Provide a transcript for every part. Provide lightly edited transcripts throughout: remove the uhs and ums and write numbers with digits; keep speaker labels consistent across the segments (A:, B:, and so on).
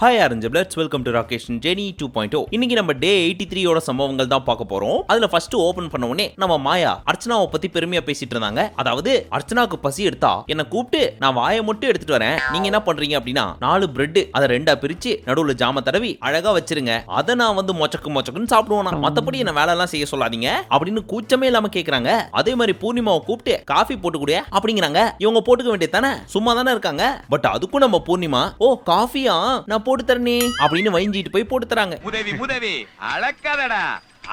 A: Hi ஆரஞ்சபிளட்ஸ், welcome to Rakesh Jeni 2.0. இன்னைக்கு நம்ம டே 83 ஓட சம்பவங்கள் தான் பார்க்க போறோம். அதுல ஃபர்ஸ்ட் ஓபன் பண்ண உடனே நம்ம மாயா அர்ச்சனாவை பத்தி பெருமையா பேசிட்டு இருந்தாங்க. அதாவது அர்ச்சனாக்கு பசி எடுத்தா என்ன கூப்பிட்டு நான் வாயை மட்டும் எடுத்துட்டு வரேன், நீங்க என்ன பண்றீங்க அப்படின்னா 4 பிரெட் அதை 2ஆ பிரிச்சு நடுவுல ஜாம தடவி அழகா வச்சிருங்க, அதை நான் வந்து மொச்சக்குன்னு சாப்பிடுவோம், மத்தபடி என்ன வேலை எல்லாம் செய்ய சொல்லாதீங்க அப்படின்னு கூச்சமே இல்லாம கேக்குறாங்க. அதே மாதிரி பூர்ணிமாவை கூப்பிட்டு காஃபி போட்டு கூட அப்படிங்கிறாங்க. இவங்க போட்டுக்க வேண்டியது தானே, சும்மா தானே இருக்காங்க. பட் அதுக்கும் நம்ம பூர்ணிமா ஓ காஃபியா நான் போட்டு தரனே அப்படின்னு வைஞ்சிட்டு போய் போட்டு தராங்க.
B: முதவி அளக்காதடா,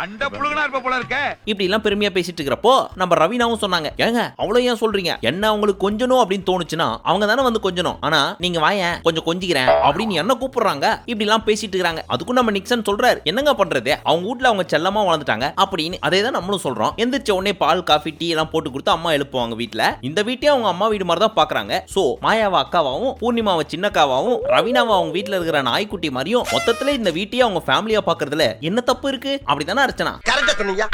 B: அண்ட புழுகனா இருப்ப போல இருக்க.
A: இப்படி எல்லாம் பெருமையா பேசிட்டு இருக்கிறப்போ நம்ம ரவீனாவும் சொன்னாங்க, ஏங்க அவ்வளவு ஏன் சொல்றீங்க, என்ன அவங்களுக்கு கொஞ்சணும் அப்படின்னு தோணுச்சுன்னா அவங்க தானே வந்து கொஞ்சணும், ஆனா நீங்க வாயேன் கொஞ்சம் கொஞ்சிக்கிறேன் அப்படின்னு என்ன கூப்பிடுறாங்க. இப்படி எல்லாம் பேசிட்டு இருக்காங்க. அதுக்கும் நம்ம நிக்சன் சொல்றாரு, என்னங்க பண்றது, அவங்க வீட்டுல அவங்க செல்லமா வளர்ந்துட்டாங்க அப்படின்னு. அதே தான் நம்மளும் சொல்றோம். எந்திரிச்ச உடனே பால் காஃபி டீ எல்லாம் போட்டு கொடுத்து அம்மா எழுப்புவாங்க வீட்டுல. இந்த வீட்டையும் அவங்க அம்மா வீடு மாதிரி தான் பாக்குறாங்க. சோ மாயாவா அக்காவாவும் பூர்ணிமாவை சின்னக்காவாவும் ரவீனாவை அவங்க வீட்டுல இருக்கிற நாய்க்குட்டி மாதிரியும் மொத்தத்துல இந்த வீட்டையே அவங்க ஃபேமிலியா பாக்குறதுல என்ன தப்பு இருக்கு? அப்படிதானே அர்ச்சனா.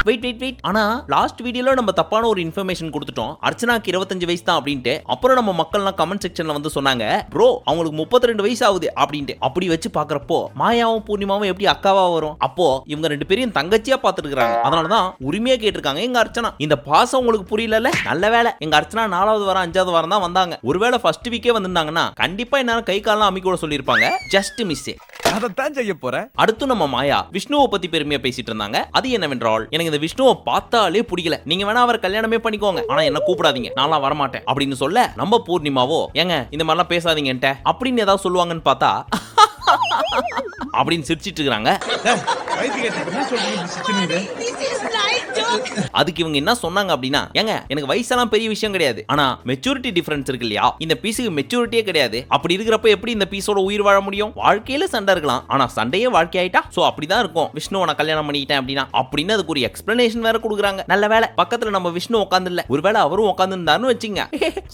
A: வெயிட் ஆனா லாஸ்ட் வீடியோல நம்ம தப்பான ஒரு இன்ஃபர்மேஷன் கொடுத்துட்டோம். அர்ச்சனாக்கு 25 வயசு தான் அப்படின்ட்டு. அப்புறம் நம்ம மக்கள்லாம் கமெண்ட் செக்ஷன்ல வந்து சொன்னாங்க, ப்ரோ அவங்களுக்கு 32 வயசு ஆகுது அப்படின்ட்டு. அப்படி வச்சு பாக்குறப்போ மாயாவும் பூர்ணிமாவும் எப்படி அக்காவா வரும்? அப்போ இவங்க 2 பேரையும் தங்கச்சியா பாத்துட்டு இருக்காங்க. அதனாலதான் உரிமையா கேட்டிருக்காங்க எங்க அர்ச்சனா. இந்த பாசம் உங்களுக்கு புரியல. நல்ல வேலை எங்க அர்ச்சனா 4வது வாரம் 5வது வாரம் தான் வந்தாங்க. ஒருவேளை ஃபர்ஸ்ட் வீக்கே வந்திருந்தாங்கன்னா கண்டிப்பா என்ன கை காலம் அம்மி கூட சொல்லிருப்பாங்க. Just miss.
B: அதைத்தான் செய்ய போறேன்.
A: அடுத்து நம்ம மாயா விஷ்ணுவை பத்தி பெருமையா பேசிட்டு இருந்தாங்க. அது என்னவென்றால், எனக்கு இந்த விஷ்ணுவை பார்த்தாலே பிடிக்கல, நீங்க வேணா அவர் கல்யாணமே பண்ணிக்கோங்க, ஆனா என்ன கூப்பிடாதீங்க, நான்லாம் வரமாட்டேன் அப்படின்னு சொல்ல நம்ம பூர்ணிமாவோ ஏங்க இந்த மாதிரிலாம் பேசாதீங்கன்ட்ட அப்படின்னு ஏதாவது சொல்லுவாங்கன்னு பார்த்தா அப்படின்னு சிரிச்சிட்டு இருக்காங்க. அதுக்கு இவங்க என்ன சொன்னாங்க அப்படின்னா, ஏங்க எனக்கு வயசெல்லாம் பெரிய விஷயம் கிடையாது, ஆனா மெச்சூரிட்டி டிஃபரன்ஸ் இருக்கு இல்லையா, இந்த பீஸுக்கு மெச்சூரிட்டியே கிடையாது. அப்படி இருக்கிறப்ப எப்படி இந்த பீஸோட உயிர் வாழ முடியும்? வாழ்க்கையில சண்டை இருக்கலாம், ஆனா சண்டையே வாழ்க்கை ஆயிட்டா சோ அப்படிதான் இருக்கும். விஷ்ணுவை நான் கல்யாணம் பண்ணிக்கிட்டேன் அப்படின்னா அப்படின்னு அதுக்கு ஒரு எக்ஸ்பிளனேஷன் வேற கொடுக்குறாங்க. நல்ல வேலை பக்கத்துல நம்ம விஷ்ணு உட்கார்ந்து இல்ல, ஒருவேளை அவரும் உட்கார்ந்து இருந்தாருன்னு வச்சுங்க,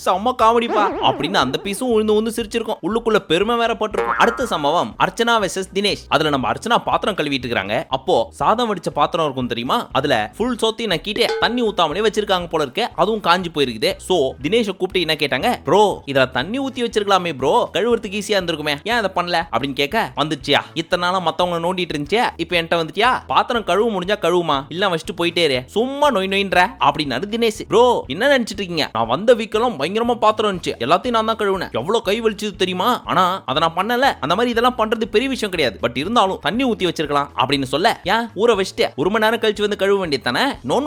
A: செம்ம காமெடிப்பா அப்படின்னு அந்த பீஸும் உழுந்து சிரிச்சிருக்கும், உள்ளுக்குள்ள பெருமை வேற பட்டிருக்கும். அடுத்த சம்பவம் அர்ச்சனா வெர்சஸ் தினேஷ். அதுல நம்ம அர்ச்சனா பாத்திரம் கழுவிட்டு இருக்காங்க. அப்போ சாதம் வடிச்ச பாத்திரம் இருக்கும் தெரியுமா, அதுல ஃபுல் சோத்தி நக்கிட்டு தண்ணி ஊத்தாமலே வச்சிருக்காங்க போல இருக்கு, அதுவும் காஞ்சி போயிருக்குது. சோ தினேஷை கூப்பிட்டு என்ன கேட்டாங்க, ப்ரோ இதுல தண்ணி ஊத்தி வச்சிருக்கலாமே ப்ரோ, கழுவுறதுக்கு ஈஸியா இருந்திருக்குமே, ஏன் அதை பண்ணல அப்படின்னு கேட்க, வந்துச்சியா இத்தனை நாளா மத்தவங்க நோண்டிட்டு இருந்துச்சியா, இப்ப என்கிட்ட வந்துட்டியா, பாத்திரம் கழுவு முடிஞ்சா கழுவுமா, இல்ல வச்சுட்டு போயிட்டே இரு, சும்மா நொய்ன்ற அப்படின்னாரு தினேஷ். ப்ரோ என்ன நினைச்சிட்டு இருக்கீங்க, நான் வந்த வீக்கெல்லாம் பயங்கரமா பாத்திரம் இருந்துச்சு, எல்லாத்தையும் நான் தான் கழுவுனேன், எவ்வளவு கை வலிச்சது தெரியுமா, ஆனா அதை நான் பண்ணல, அந்த மாதிரி இதெல்லாம் பண்றது பெரிய விஷயம் கிடையாது, பட் இருந்தாலும் தண்ணி ஊத்தி வச்சிருக்கலாம் அப்படின்னு சொல்ல, ஏன் ஊற வச்சுட்டு 1 மணி நேரம் கழிச்சு வந்து கழுவ வேண்டியது தானே, நோ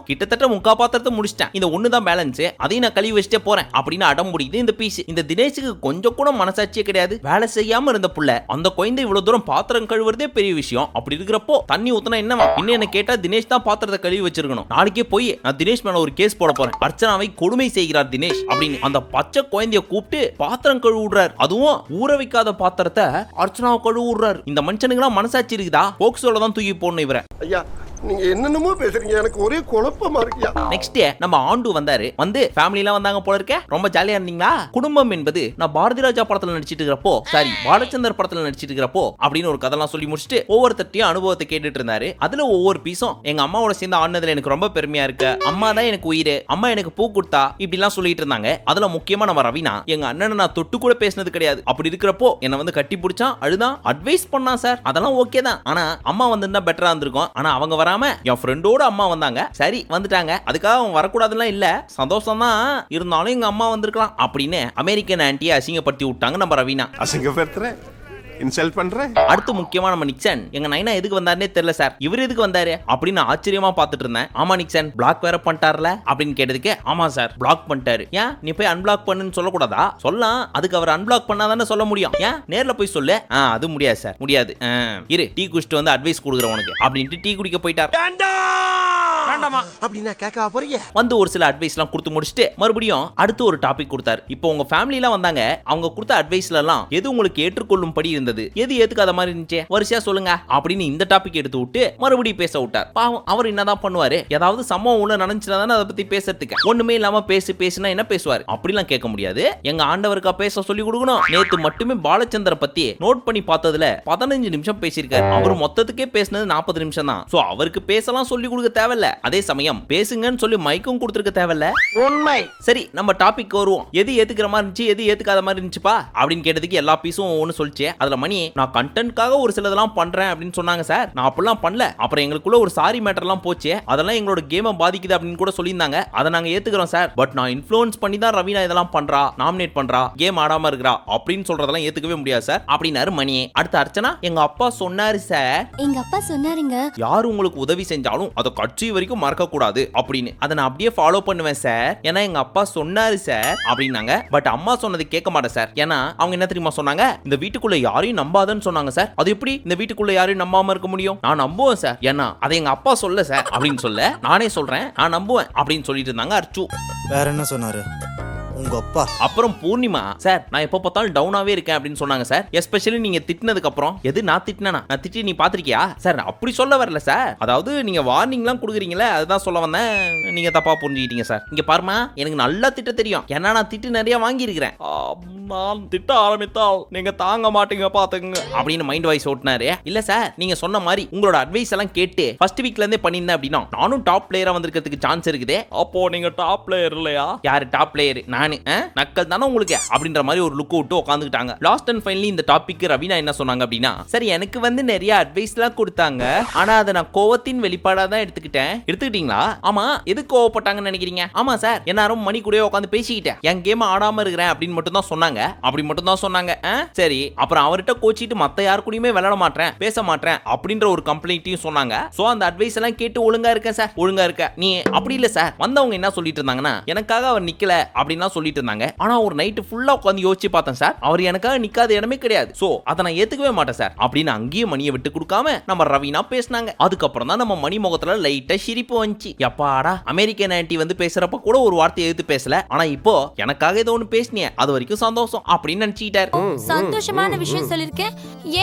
A: கிட்டத்தட்ட முக்கா பாத்திரத்தை முடிச்சிட்டேன், இந்த ஒண்ணுதான் பேலன்ஸ், அதையும் நான் கழுவி வச்சுட்டே போறேன் அப்படின்னு அடம் முடியுது இந்த பீஸ். இந்த தினேஷுக்கு கொஞ்சம் கூட மனசாட்சியே கிடையாது. வேலை செய்யாம இருந்த புள்ள அந்த குழந்தை இவ்வளவு தூரம் பாத்திரம் கழுவுறதே பெரிய விஷயம். அப்படி இருக்கிறப்போ தண்ணி ஊத்துனா என்னவா, இன்னும் என்ன கேட்டா தினேஷ் தான் பாத்திரத்தை கழுவி வச்சிருக்கணும், நாளைக்கே போய் நான் தினேஷ் மேல ஒரு கேஸ் போட போறேன், அர்ச்சனாவை கொடுமை செய்கிறார் தினேஷ் அப்படின்னு அந்த பச்சை குழந்தைய கூப்பிட்டு பாத்திரம் கழுவுறாரு. அதுவும் ஊற வைக்காத பாத்திரத்தை அர்ச்சனாவை கழுவுறாரு. இந்த மனுஷனுக்கு மனசாட்சி இருக்குதா? போக்ஸோல தான் தூக்கி போடணும் இவரை.
C: ஐயா நீங்க என்னென்னமோ பேசுறீங்க, எனக்கு ஒரே குழப்பமா இருக்கியா.
A: நெக்ஸ்ட் நம்ம ஆண்டு வந்தாரு, வந்து ஃபேமிலி எல்லாம் வந்தாங்க போல இருக்க, ரொம்ப ஜாலியா இருந்தீங்களா? குடும்பம் என்பது நான் பாரதி ராஜா படத்துல நடிச்சிட்டு இருக்கிறப்போ, சாரி பாலச்சந்தர் படத்துல நடிச்சிட்டு இருக்கிறப்போ அப்படின்னு ஒரு கதைலாம் சொல்லி முடிச்சுட்டு ஒவ்வொருத்தையும் அனுபவத்தை கேட்டுட்டு இருந்தாரு. அதுல ஒவ்வொரு பீஸும் எங்க அம்மாவோட சேர்ந்து ஆடினதுல எனக்கு ரொம்ப பெருமையா இருக்கு, அம்மா தான் எனக்கு உயிர், அம்மா எனக்கு பூ கொடுத்தா, இப்படி எல்லாம் சொல்லிட்டு இருந்தாங்க. அதுல முக்கியமா நம்ம ரவீனா, எங்க அண்ணனை நான் தொட்டு கூட பேசினது கிடையாது, அப்படி இருக்கிறப்போ என்ன வந்து கட்டி பிடிச்சா அழுதான், அட்வைஸ் பண்ணா சார், அதெல்லாம் ஓகே தான், ஆனா அம்மா வந்திருந்தா பெட்டரா இருந்திருக்கும், ஆனா அவங்க வராம என் ஃப்ரெண்டோட அம்மா வந்தாங்க, சரி வந்துட்டாங்க, அதுக்காக அவங்க வரக்கூடாதுலாம் இல்ல, சந்தோஷம் தான், இருந்தாலும் எங்க அம்மா வந்திருக்கலாம் அப்படின்னு அமெரிக்கன் ஆன்ட்டியை அசிங்கப்படுத்தி விட்டாங்க நம்ம ரவீனா.
C: அசிங்கப்படுத்துறேன், இன்சல்ட் பண்றேன்.
A: அடுத்து முக்கியமா நம்ம நிக்சன், எங்க நைனா எதுக்கு வந்தாருன்னே தெரியல சார், இவர் எதுக்கு வந்தாரு அப்படின்னு ஆச்சரியமா பாத்துட்டு இருந்தேன். ஆமா நிக்சன் பிளாக் வேற பண்ணிட்டார்ல அப்படின்னு கேட்டதுக்கு, ஆமா சார் பிளாக் பண்ணிட்டாரு. ஏன் நீ போய் அன்பிளாக் பண்ணுன்னு சொல்லக்கூடாதா? சொல்லலாம், அதுக்கு அவர் அன்பிளாக் பண்ணாதானே சொல்ல முடியும், ஏன் நேர்ல போய் சொல்லு. அது முடியாது சார், முடியாது, இரு டீ குடிச்சிட்டு வந்து அட்வைஸ் கொடுக்குறேன் உனக்கு அப்படின்ட்டு டீ குடிக்க போயிட்டார்.
C: அப்படின்னா கேட்க போறீங்க
A: வந்து ஒரு சில அட்வைஸ் எல்லாம் கொடுத்து முடிச்சுட்டு மறுபடியும் அடுத்து ஒரு டாபிக் கொடுத்தாரு. இப்போ உங்க ஃபேமிலி எல்லாம் வந்தாங்க, அவங்க கொடுத்த அட்வைஸ்ல எல்லாம் எது உங்களுக்கு ஏற்றுக்கொள்ளும் படி இருந்தது, எது ஏத்துக்காத மாதிரி இருந்துச்சு, வரிசையா சொல்லுங்க அப்படின்னு இந்த டாபிக் எடுத்து விட்டு மறுபடியும் பேச விட்டார். பாவம் அவர் என்னதான் பண்ணுவாரு, ஏதாவது சம்பவம் உள்ள நடந்துச்சுனா தானே அதை பத்தி பேசுறதுக்கு, ஒண்ணுமே இல்லாம பேசுனா என்ன பேசுவாரு, அப்படிலாம் கேட்க முடியாது. எங்க ஆண்டவருக்கா பேச சொல்லி கொடுக்கணும். நேத்து மட்டுமே பாலச்சந்தரை பத்தி நோட் பண்ணி பார்த்ததுல 15 நிமிஷம் பேசியிருக்காரு. அவர் மொத்தத்துக்கே பேசினது 40 நிமிஷம் தான். சோ அவருக்கு பேசலாம் சொல்லி கொடுக்க தேவையில்ல, அதே சமயம் பேசுங்கன்னு சொல்லி மைக்கும் கொடுத்துருக்க தேவையில்ல.
C: உண்மை.
A: சரி நம்ம டாபிக் வருவோம். எது ஏத்துக்கிற மாதிரி இருந்துச்சு, எது ஏத்துக்காத மாதிரி இருந்துச்சுப்பா அப்படின்னு கேட்டதுக்கு எல்லா பீஸும் ஒன்னு சொல்லிச்சு. அதுல மணி நான் கண்டென்ட்காக ஒரு சிலதெல்லாம் பண்றேன் அப்படின்னு சொன்னாங்க சார். நான் அப்படிலாம் பண்ணல. அப்புறம் எங்களுக்குள்ள ஒரு சாரி மேட்டர்லாம் போச்சு. அதெல்லாம் எங்களோட கேமை பாதிக்குது அப்படின்னு கூட சொல்லியிருந்தாங்க. அதை நாங்க ஏத்துக்கிறோம் சார். பட் நான் இன்ஃப்ளூயன்ஸ் பண்ணி தான் ரவீனா இதெல்லாம் பண்றா, நாமினேட் பண்றா, கேம் ஆடாம இருக்கிறா அப்படின்னு சொல்றதெல்லாம் ஏத்துக்கவே முடியாது சார் அப்படின்னாரு மணி. அடுத்த அர்ச்சனா எங்க அப்பா சொன்னாரு சார்.
D: எங்க அப்பா சொன்னாருங்க,
A: யார் உங்களுக்கு உதவி செஞ்சாலும் அதை கட்சி வரைக்கும் மறக்க கூடாது அப்படின்னு. அதை நான் அப்படியே ஃபாலோ பண்ணுவேன் சார். ஏன்னா எங்க அப்பா சொன்னாரு சார் அப்படின்னாங்க. பட் அம்மா சொன்னது கேட்க மாட்டேன் சார். ஏன்னா அவங்க என்ன தெரியுமா சொன்னாங்க, இந்த வீட்டுக்குள்ள யாரையும் நம்பாதன்னு சொன்னாங்க சார். அது எப்படி இந்த வீட்டுக்குள்ள யாரையும் நம்பாம இருக்க முடியும்? நான் நம்புவேன் சார். ஏன்னா அதை எங்க அப்பா சொல்ல சார் அப்படின்னு சொல்ல நானே சொல்றேன் நான் நம்புவேன் அப்படின்னு சொல்லிட்டு இருந்தாங்க அர்ச்சு.
E: வேற என்ன சொன்னாரு உங்க அப்பா?
A: அப்புறம் பூர்ணிமா சார் நான் எப்ப பார்த்தாலும் டவுனாவே இருக்கேன் அப்படின்னு சொன்னாங்க சார். எஸ்பெஷலி நீங்க திட்டினதுக்கு அப்புறம். எது நான் திட்டினா? நான் திட்டி நீ பாத்திருக்கியா சார்? அப்படி சொல்ல வரல சார். அதாவது நீங்க வார்னிங்லாம் கொடுக்குறீங்களே அதுதான் சொல்ல வந்தேன். நீங்க தப்பா புரிஞ்சுக்கிட்டீங்க சார். இங்க பாருமா, எனக்கு நல்லா திட்ட தெரியும். ஏன்னா நான் திட்டு நிறைய வாங்கி இருக்கிறேன். நான் திட்ட ஆரம்பித்தால் நீங்க தாங்க மாட்டீங்க பாத்துங்க அப்படின்னு மைண்ட் வாய்ஸ் ஓட்டினாரு. இல்ல சார் நீங்க சொன்ன மாதிரி உங்களோட அட்வைஸ் எல்லாம் கேட்டு ஃபர்ஸ்ட் வீக்ல இருந்தே பண்ணிருந்தேன் அப்படின்னா நானும் டாப் பிளேயரா வந்திருக்கிறதுக்கு சான்ஸ் இருக்குது. அப்போ நீங்க டாப் பிளேயர் இல்லையா? யாரு டாப் பிளேயர்? நக்கல் தானே உங்களுக்கு அப்படின்ற மாதிரி ஒரு லுக் விட்டு உட்காந்துக்கிட்டாங்க. லாஸ்ட் அண்ட் ஃபைனலி இந்த டாபிக் ரவீனா என்ன சொன்னாங்க அப்படின்னா, சரி எனக்கு வந்து நிறைய அட்வைஸ் எல்லாம் கொடுத்தாங்க. ஆனா அதை நான் கோவத்தின் வெளிப்பாடா தான் எடுத்துக்கிட்டேன். எடுத்துக்கிட்டீங்களா? ஆமா. எது கோவப்பட்டாங்கன்னு நினைக்கிறீங்க? ஆமா சார், எல்லாரும் மணி கூட உட்காந்து பேசிக்கிட்டேன். என் கேம் ஆடாம இருக்கிறேன் அப்படின்னு மட்டும் தான் சொன்னாங்க. அப்படி மட்டும் தான் சொன்னாங்க. சரி அப்புறம் அவர்கிட்ட கோச்சிட்டு மத்த யாரு கூடயுமே விளையாட மாட்டேன், பேச மாட்டேன் அப்படின்ற ஒரு கம்ப்ளைண்ட்டையும் சொன்னாங்க. சோ அந்த அட்வைஸ் எல்லாம் கேட்டு ஒழுங்கா இருக்கேன் சார். ஒழுங்கா இருக்க நீ அப்படி இல்ல சார். வந்தவங்க என்ன சொல்லிட்டு இருந்தாங்கன்னா, எனக்காக அவர் நிக்கல அப்படின்னா சொல்லிட்டு இருந்தாங்க. ஆனா ஒரு நைட் ஃபுல்லா உட்கார்ந்து யோசிச்சு பார்த்தேன் சார். அவர் எனக்காக நிக்காத இடமே கிடையாது. சோ அதை நான் ஏத்துக்கவே மாட்டேன் சார் அப்படின்னு அங்கேயே மணியை விட்டு கொடுக்காம நம்ம ரவீனா பேசினாங்க. அதுக்கப்புறம் தான் நம்ம மணி முகத்துல லைட்டா சிரிப்பு வந்துச்சு. எப்பாடா அமெரிக்கன் ஆன்ட்டி வந்து பேசுறப்ப கூட ஒரு வார்த்தை எடுத்து பேசல. ஆனா இப்போ எனக்காக ஏதோ ஒன்று பேசினியே அது வரைக்கும் சந்தோஷம் அப்படின்னு நினைச்சிட்டாரு.
D: சந்தோஷமான விஷயம் சொல்லிருக்கேன்,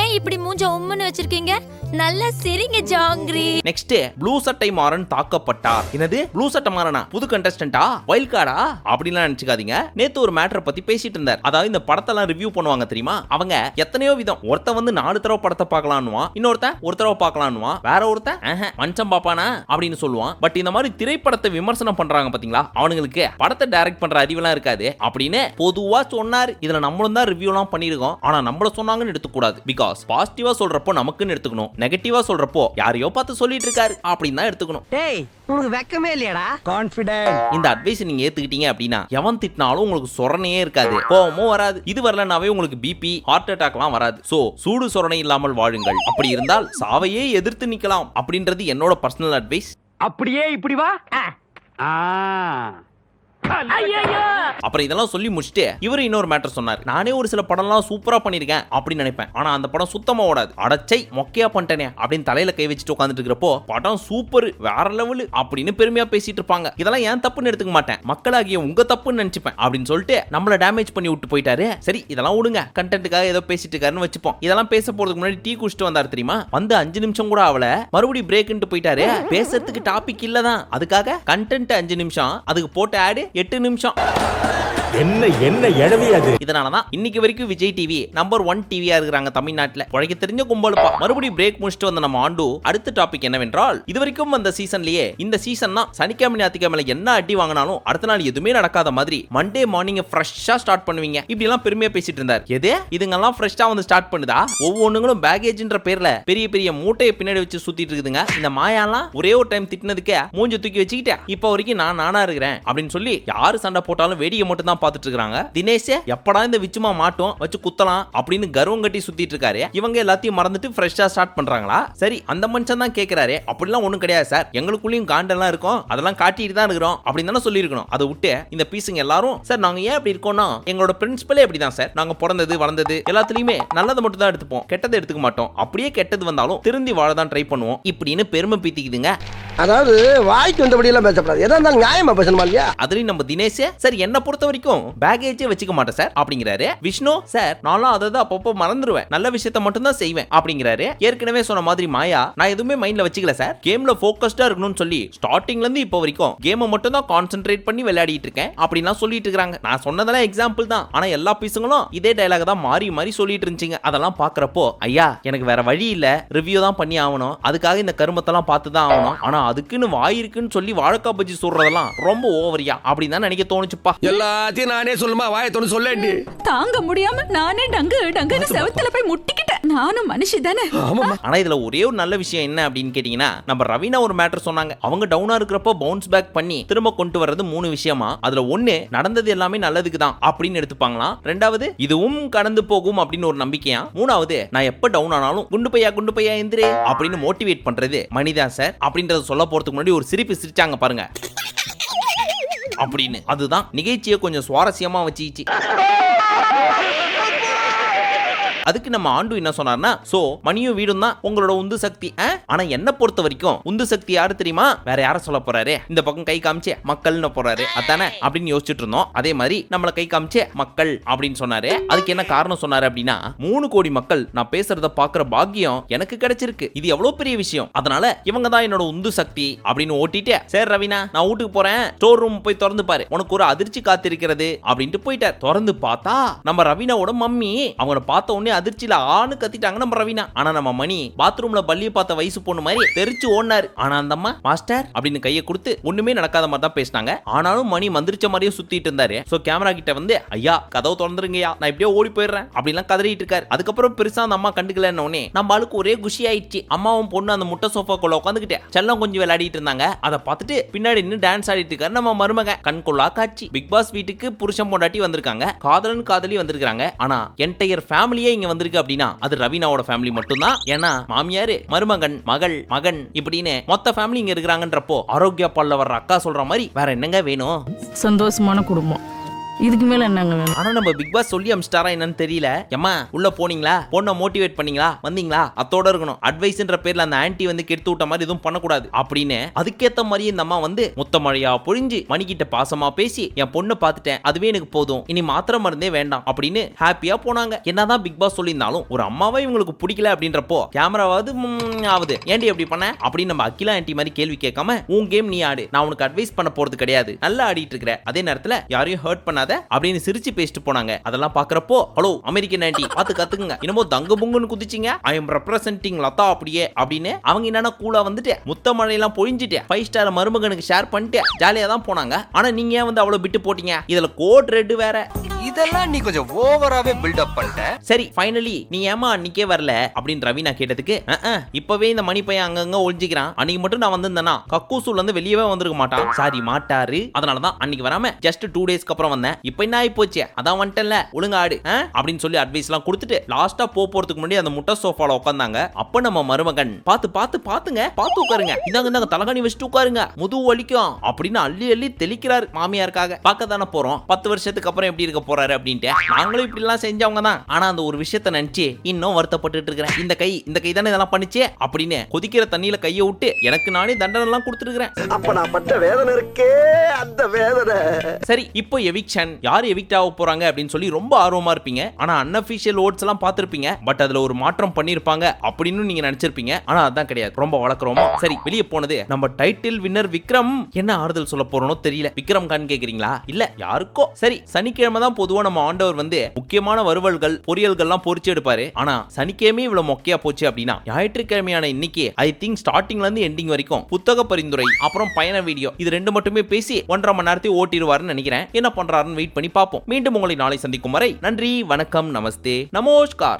D: ஏன் இப்படி மூஞ்ச உம்முன்னு வச்சிருக்கீங்க? நல்லா சிரிங்க ஜாங்கிரி.
A: நெக்ஸ்ட் ப்ளூ சட்டை மாறன் தாக்கப்பட்டார். என்னது ப்ளூ சட்டை மாறனா? புது கண்டஸ்டன்டா? வைல்ட் கார்டா? அப்படிலாம் நினைச்சுக்காதீங்க. நேத்து ஒரு மேட்டர் பத்தி பேசிட்டு இருந்தார். அதாவது இந்த படத்தெல்லாம் ரிவ்யூ பண்ணுவாங்க தெரியுமா? அவங்க எத்தனையோ விதம். ஒருத்த வந்து 4 தடவை படத்தை பார்க்கலான்னுவான், இன்னொருத்தன் ஒரு தடவை பார்க்கலான்னுவான், வேற ஒருத்தன் மனுஷன் பாப்பானா அப்படின்னு சொல்லுவான். பட் இந்த மாதிரி திரைப்படத்தை விமர்சனம் பண்றாங்க பாத்தீங்களா, அவனுங்களுக்கு படத்தை டைரக்ட் பண்ற அறிவெல்லாம் இருக்காது அப்படின்னு பொதுவா சொன்னாரு. இதுல நம்மளும் தான் ரிவ்யூ எல்லாம் பண்ணிருக்கோம். ஆனா நம்மள சொன்னாங்கன்னு எடுத்துக்கூடாது. பிகாஸ் பாசிட்டிவா சொல்றப்போ நமக்குன்னு எடுத்துக்கணும், நெகட்டிவா சொல்றப்போ யாரையோ பார்த்து சொல்லிட்டு இருக்காரு அப்படின்னு தான் எடுத்துக்கணும்.
F: டேய் உங்களுக்கு வெக்கமே இல்லையாடா? கான்ஃபிடென்ட்.
A: இந்த அட்வைஸ் நீங்க ஏத்துக்கிட்டீங்க அப்படின்னா எவன் திட்டினாலும் உங்களுக்கு சொரணையே இருக்காது, கோவமும் வராது. இது வரலனாவே உங்களுக்கு பிபி ஹார்ட் அட்டாக்லாம் வராது. சோ சூடு சொரணை இல்லாமல் வாழுங்கள். அப்படி இருந்தால் சாவையே எதிர்த்து நிக்கலாம் அப்படின்றது என்னோட பர்சனல் அட்வைஸ்.
F: அப்படியே இப்படி வா.
A: அப்புறம் இதெல்லாம் சொல்லி முடிச்சுட்டு இவர் இன்னொரு மேட்டர் சொன்னார். நானே ஒரு சில படம்லாம் சூப்பரா பண்ணிருக்கேன் அப்படின்னு நினைப்பேன். ஆனா அந்த படம் சுத்தமா ஓடாது. அடச்சை மொக்கையா பண்ணிட்டேனே அப்படின்னு தலையில கை வச்சுட்டு உட்காந்துட்டு இருக்கிறப்போ படம் சூப்பர் வேற லெவல் அப்படின்னு பெருமையா பேசிட்டு இருப்பாங்க. இதெல்லாம் ஏன் தப்புன்னு எடுத்துக்க மாட்டேன், மக்களாகிய உங்க தப்புன்னு நினைச்சுப்பேன் அப்படின்னு சொல்லிட்டு நம்மள டேமேஜ் பண்ணி விட்டு போயிட்டாரு. சரி இதெல்லாம் விடுங்க, கண்டென்ட்டுக்காக ஏதோ பேசிட்டு இருக்காருன்னு வச்சுப்போம். இதெல்லாம் பேச போறதுக்கு முன்னாடி டீ குடிச்சிட்டு வந்தாரு தெரியுமா? வந்து 5 நிமிஷம் கூட ஆகல, மறுபடியும் பிரேக்ன்ட்டு போயிட்டாரு. பேசுறதுக்கு டாபிக் இல்லதான், அதுக்காக கண்டென்ட் 5 நிமிஷம், அதுக்கு போட்ட ஆட் 8 நிமிஷம்.
G: என்ன என்ன எடவி அது?
A: இதனாலதான் இன்னைக்கு வரைக்கும் விஜய் டிவி நம்பர் 1 டிவியா இருக்கிறாங்க தமிழ்நாட்டுல. உழைக்க தெரிஞ்ச கும்பலுப்பா. மறுபடியும் பிரேக் முடிச்சுட்டு வந்த நம்ம ஆண்டு அடுத்த டாபிக் என்னவென்றால், இதுவரைக்கும் அந்த சீசன்லயே இந்த சீசன் தான் சனிக்கிழமை ஞாயிற்றுக்கிழமை என்ன அடி வாங்கினாலும் அடுத்த நாள் எதுவுமே நடக்காத மாதிரி மண்டே மார்னிங் ஃப்ரெஷ்ஷா ஸ்டார்ட் பண்ணுவீங்க இப்படி எல்லாம் பெருமையா பேசிட்டு இருந்தார். எது இதுங்கெல்லாம் ஃப்ரெஷ்ஷா வந்து ஸ்டார்ட் பண்ணுதா? ஒவ்வொன்றுங்களும் பேகேஜ்ன்ற பேர்ல பெரிய பெரிய மூட்டையை பின்னாடி வச்சு சுத்திட்டு இருக்குதுங்க. இந்த மாயாலாம் ஒரே ஒரு டைம் திட்டினதுக்கு மூஞ்ச தூக்கி வச்சுக்கிட்டேன் இப்போ வரைக்கும் நானா இருக்கிறேன் அப்படின்னு சொல்லி யாரு சண்டை போட்டாலும் வேடிக்கை மட்டும் தான் பார்த்துட்டு இருக்காங்க. தினேஷ் எப்படா இந்த விச்சுமா மாட்டோம் வச்சு குத்தலாம் அப்படின்னு கர்வம் கட்டி சுத்திட்டு இருக்காரு. இவங்க எல்லாத்தையும் மறந்துட்டு ஃப்ரெஷ்ஷா ஸ்டார்ட் பண்றாங்களா? சரி அந்த மனுஷன் தான் கேக்குறாரு. அப்படிலாம் ஒண்ணும் கிடையாது சார், எங்களுக்குள்ளயும் காண்டெல்லாம் இருக்கும், அதெல்லாம் காட்டிட்டு தான் இருக்கிறோம் அப்படின்னு தானே சொல்லியிருக்கணும். அதை விட்டு இந்த பீஸுங்க எல்லாரும் சார் நாங்க ஏன் அப்படி இருக்கோம்னா எங்களோட பிரின்சிபலே அப்படிதான் சார். நாங்க பிறந்தது வளர்ந்தது எல்லாத்துலயுமே நல்லதை மட்டும் தான் எடுத்துப்போம், கெட்டதை எடுத்துக்க மாட்டோம். அப்படியே கெட்டது வந்தாலும் திருந்தி வாழ தான் ட்ரை பண்ணுவோம் இப்படின்னு பெருமை பீத்திக்குதுங்க.
C: அதாவது வாய்க்கு வந்தபடி எல்லாம் பேசக்கூடாது, எதா இருந்தாலும் நியாயமா பேசணுமா இல்லையா?
A: அதுலயும் நம்ம தினேஷ் சார் என்ன பொறுத்த வரைக்கும் பேகேஜே வச்சுக்க மாட்டேன் சார் அப்படிங்கிறாரு. விஷ்ணு சார் நானும் அதை அப்பப்போ மறந்துடுவேன், நல்ல விஷயத்த மட்டும் தான் செய்வேன் அப்படிங்கிறாரு. ஏற்கனவே சொன்ன மாதிரி மாயா நான் எதுவுமே மைண்ட்ல வச்சுக்கல சார், கேம்ல போக்கஸ்டா இருக்கணும்னு சொல்லி ஸ்டார்டிங்ல இருந்து இப்போ வரைக்கும் கேமை மட்டும் தான் கான்சென்ட்ரேட் பண்ணி விளையாடிட்டு இருக்கேன் அப்படின்லாம் சொல்லிட்டு இருக்காங்க. நான் சொன்னதெல்லாம் எக்ஸாம்பிள் தான், ஆனா எல்லா பீஸுங்களும் இதே டைலாக் தான் மாறி மாறி சொல்லிட்டு இருந்துச்சுங்க. அதெல்லாம் பாக்குறப்போ ஐயா எனக்கு வேற வழி இல்ல, ரிவ்யூ தான் பண்ணி ஆகணும், அதுக்காக இந்த கருமத்தெல்லாம் பார்த்து தான் ஆகணும். ஆனா அதுக்குன்னு வாய் இருக்குன்னு சொல்லி வாழைக்காய் பஜ்ஜி சொல்றதெல்லாம் ரொம்ப ஓவரியா அப்படின்னு தான் நினைக்க தோணுச்சுப்பா.
H: எல்லாத்தையும் நானே சொல்லுமா வாயத்தோன்னு சொல்லேண்டி.
I: தாங்க முடியாம நானே டங்குன்னு செவத்துல போய் முட்டிக்கிட்டேன். நானும் மனுஷி தானே.
A: ஆனா இதுல ஒரே ஒரு நல்ல விஷயம் என்ன அப்படின்னு கேட்டீங்கன்னா, நம்ம ரவீனா ஒரு மேட்டர் சொன்னாங்க. அவங்க டவுனா இருக்கிறப்ப பவுன்ஸ் பேக் பண்ணி திரும்ப கொண்டு வர்றது 3 விஷயமா. அதுல ஒண்ணு நடந்தது எல்லாமே நல்லதுக்கு தான் அப்படின்னு எடுத்துப்பாங்களாம். ரெண்டாவது இதுவும் கடந்து போகும் அப்படின்னு ஒரு நம்பிக்கையா. மூணாவது நான் எப்ப டவுன் ஆனாலும் குண்டு பையா எந்திரே அப்படின்னு மோட்டிவேட் பண்றது மணிதா சார் அப்படின்றத சொல்ல போறதுக்கு முன்னாடி ஒரு சிரிப்பு சிரிச்சாங்க பாருங்க அப்படின்னு. அதுதான் நிகழ்ச்சியை கொஞ்சம் சுவாரஸ்யமா வச்சிச்சு. அதுக்கு நம்ம ஆண்டு என்ன சொன்னார்னா, சோ மணியும் வீடும் தான் உங்களோட உந்து சக்தி. ஆனா என்ன பொறுத்த வரைக்கும் உந்து சக்தி யாரு தெரியுமா? வேற யார சொல்ல போறாரு? இந்த பக்கம் கை காமிச்சே மக்கள்னு போறாரு அதானே அப்படின்னு யோசிச்சுட்டு இருந்தோம். அதே மாதிரி நம்மள கை காமிச்சே மக்கள் அப்படின்னு சொன்னாரு. அதுக்கு என்ன காரணம் சொன்னாரு அப்படின்னா, 3 கோடி மக்கள் நான் பேசுறத பாக்குற பாக்கியம் எனக்கு கிடைச்சிருக்கு. இது எவ்வளவு பெரிய விஷயம். அதனால இவங்க தான் என்னோட உந்து சக்தி அப்படின்னு ஓட்டிட்டு, சரி ரவீனா நான் வீட்டுக்கு போறேன், ஸ்டோர் ரூம் போய் திறந்து பாரு, உனக்கு ஒரு அதிர்ச்சி காத்திருக்கிறது அப்படின்ட்டு போயிட்டார். திறந்து பார்த்தா நம்ம ரவீனாவோட மம்மி. அவங்கள பார்த்த உடனே அதிர்ச்சியில ஆணு கத்திட்டாங்க நம்ம ரவீனா. ஆனா நம்ம மணி பாத்ரூம்ல பல்லிய பார்த்த வயசு பொண்ணு மாதிரி தெரிச்சு ஓடினாரு. ஆனா அந்த அம்மா மாஸ்டர் அப்படின்னு கையை கொடுத்து ஒண்ணுமே நடக்காத மாதிரி தான் பேசினாங்க. ஆனாலும் மணி மந்திரிச்ச மாதிரியே சுத்திட்டு இருந்தாரு. சோ கேமரா கிட்ட வந்து, ஐயா கதவு திறந்துருங்கயா, நான் இப்படியே ஓடி போயிடுறேன் அப்படிலாம் கதறிட்டு இருக்காரு. அதுக்கப்புறம் பெருசா அந்த அம்மா கண்டுக்கலன்னு உடனே நம்ம ஆளுக்கு ஒரே குஷி ஆயிடுச்சு. அம்மாவும் பொண்ணு அந்த முட்டை சோஃபாக்குள்ள உட்காந்துக்கிட்டு செல்லம் கொஞ்சம் விளையாடிட்டு இருந்தாங்க. அதை பார்த்துட்டு பின்னாடி நின்று டான்ஸ் ஆடிட்டு இருக்காரு நம்ம மருமக. கண்கொள்ளா காட்சி. பிக் பாஸ் வீட்டுக்கு புருஷன் பொண்டாட்டி வந்திருக்காங்க, காதலன் காதலி வந்திருக்காங்க. ஆனா என்டையர் ஃபேமிலியே இங்க வந்திருக்கு அப்படின்னா அது ரவீனாவோட ஃபேமிலி மட்டும்தான். ஏன்னா மாமியாரு மருமகன் மகன் இப்படின்னு மொத்த ஃபேமிலி இங்க இருக்கிறாங்கன்றப்போ ஆரோக்கிய பால்ல வர்ற அக்கா சொல்ற மாதிரி வேற என்னங்க வேணும்?
I: சந்தோஷமான குடும்பம், இதுக்கு மேல என்னங்க வேணும்?
A: ஆனா நம்ம பிக் பாஸ் சொல்லி அமிச்சிட்டாரா என்னன்னு தெரியல. ஏமா உள்ள போனீங்களா, பொண்ணை மோட்டிவேட் பண்ணீங்களா, வந்தீங்களா, அத்தோட இருக்கணும். அட்வைஸ்ன்ற பேர்ல அந்த ஆன்ட்டி வந்து கெடுத்து விட்ட மாதிரி எதுவும் பண்ணக்கூடாது அப்படின்னு அதுக்கேத்த மாதிரி இந்த அம்மா வந்து முத்த மழையா பொழிஞ்சு மணிக்கிட்ட பாசமா பேசி, என் பொண்ணை பார்த்துட்டேன் அதுவே எனக்கு போதும், இனி மாத்திரை மருந்தே வேண்டாம் அப்படின்னு ஹாப்பியா போனாங்க. என்னதான் பிக் பாஸ் சொல்லியிருந்தாலும் ஒரு அம்மாவை இவங்களுக்கு பிடிக்கல அப்படின்றப்போ கேமராவது ஆகுது, ஏன்டி எப்படி பண்ண அப்படின்னு நம்ம அகிலா ஆன்ட்டி மாதிரி கேள்வி கேட்காம, உன் கேம் நீ ஆடு, நான் உனக்கு அட்வைஸ் பண்ண போறது கிடையாது, நல்லா ஆடிட்டு இருக்கிற, அதே நேரத்துல யாரையும் ஹர்ட் பண்ண அப்படின்னு சிரிச்சு பேசிட்டு போனாங்க. அதெல்லாம் பாக்குறப்போ, ஹலோ அமெரிக்கன் ஆன்ட்டி பார்த்து கத்துக்குங்க, இன்னமோ தங்க புங்குன்னு குதிச்சிங்க, ஐ எம் ரெப்ரசென்டிங் லதா அப்படியே அப்படின்னு அவங்க என்னன்னா கூலா வந்துட்டு முத்த மழையெல்லாம் பொழிஞ்சிட்டு 5 ஸ்டார் மருமகனுக்கு ஷேர் பண்ணிட்டு ஜாலியா தான் போனாங்க. ஆனா நீங்க ஏன் வந்து அவ்வளவு பிட்டு போட்டீங்க? இதுல கோட் ரெட் வேற.
B: இதெல்லாம் நீ கொஞ்சம் ஓவராவே பில்ட் அப் பண்ணிட்ட.
A: சரி ஃபைனலி நீ ஏமா அன்னைக்கே வரல அப்படின்னு ரவீனா கேட்டதுக்கு, இப்பவே இந்த மணி பையன் அங்கங்க ஒழிஞ்சிக்கிறான், அன்னைக்கு மட்டும் நான் வந்திருந்தேன்னா கக்கூசூர்ல இருந்து வெளியவே வந்திருக்க மாட்டான், சாரி மாட்டாரு, அதனாலதான் அன்னைக்கு வராம ஜஸ்ட் 2 டேஸ்க்கு அப்புறம் வந்தேன், இப்ப என்ன ஆயி போச்சு, அதான் வந்துட்டல ஒழுங்கா ஆடு அப்படின்னு சொல்லி அட்வைஸ் எல்லாம் கொடுத்துட்டு லாஸ்டா போறதுக்கு முன்னாடி அந்த முட்டை சோஃபால உட்கார்ந்தாங்க. அப்ப நம்ம மருமகன் பாத்துங்க பாத்து உட்காருங்க, இந்தாங்க தலகாணி வச்சுட்டு உட்காருங்க, முதுகு வலிக்கும் அப்படின்னு அள்ளி தெளிக்கிறாரு மாமியாருக்காக. பார்க்க தானே போறோம், 10 வருஷத்துக்கு அப்புறம் எப்படி இருக்க போறாரு அப்படின்ட்டு. நாங்களும் இப்படி எல்லாம் செஞ்சவங்க தான். ஆனா அந்த ஒரு விஷயத்தை நினைச்சு இன்னும் வருத்தப்பட்டு இருக்கிறேன். இந்த கை தானே இதெல்லாம் பண்ணிச்சே அப்படின்னு கொதிக்கிற தண்ணியில கையை விட்டு எனக்கு நானே தண்டனை எல்லாம் கொடுத்துருக்கிறேன்.
C: அப்ப நான் பட்ட வேதனை இருக்கே, அந்த வேதனை.
A: சரி இப்போ எவிக்ஷன் யார் எவிக்ட் ஆக போறாங்க அப்படின்னு சொல்லி ரொம்ப ஆர்வமா இருப்பீங்க. ஆனா அன்அஃபிஷியல் ஓட்ஸ் எல்லாம் பார்த்திருப்பீங்க, பட் அதுல ஒரு மாற்றம் பண்ணிருப்பாங்க அப்படின்னு நீங்க நினைச்சிருப்பீங்க. ஆனா அதான் கிடையாது, ரொம்ப வளர்க்குறோமா. சரி வெளியே போனது நம்ம டைட்டில் வின்னர் விக்ரம். என்ன ஆறுதல் சொல்ல போறோம்னோ தெரியல. விக்ரம் கான் கேக்குறீங்களா? இல்ல யாருக்கோ. சரி சனிக்கிழமை தான் பொதுவா நம்ம ஆண்டவர் வந்து முக்கியமான வறுவல்கள் பொரியல்கள்லாம் பொரிச்சு எடுப்பாரு. ஆனா சனிக்கிழமை இவ்வளவு மொக்கையா போச்சு அப்படின்னா ஞாயிற்றுக்கிழமையான இன்னைக்கு ஐ திங்க் ஸ்டார்டிங்ல இருந்து எண்டிங் வரைக்கும் புத்தக பரிந்துரை அப்புறம் பயண வீடியோ இது 2 மட்டுமே பேசி 1.5 மணி நேரத்தை ஓட்டிடுவாருன்னு நினைக்கிறேன். என்ன பண்றாருன்னு வெயிட் பண்ணி பார்ப்போம். மீண்டும் உங்களை நாளை சந்திக்கும் வரை நன்றி, வணக்கம், நமஸ்தே, நமஸ்கார்.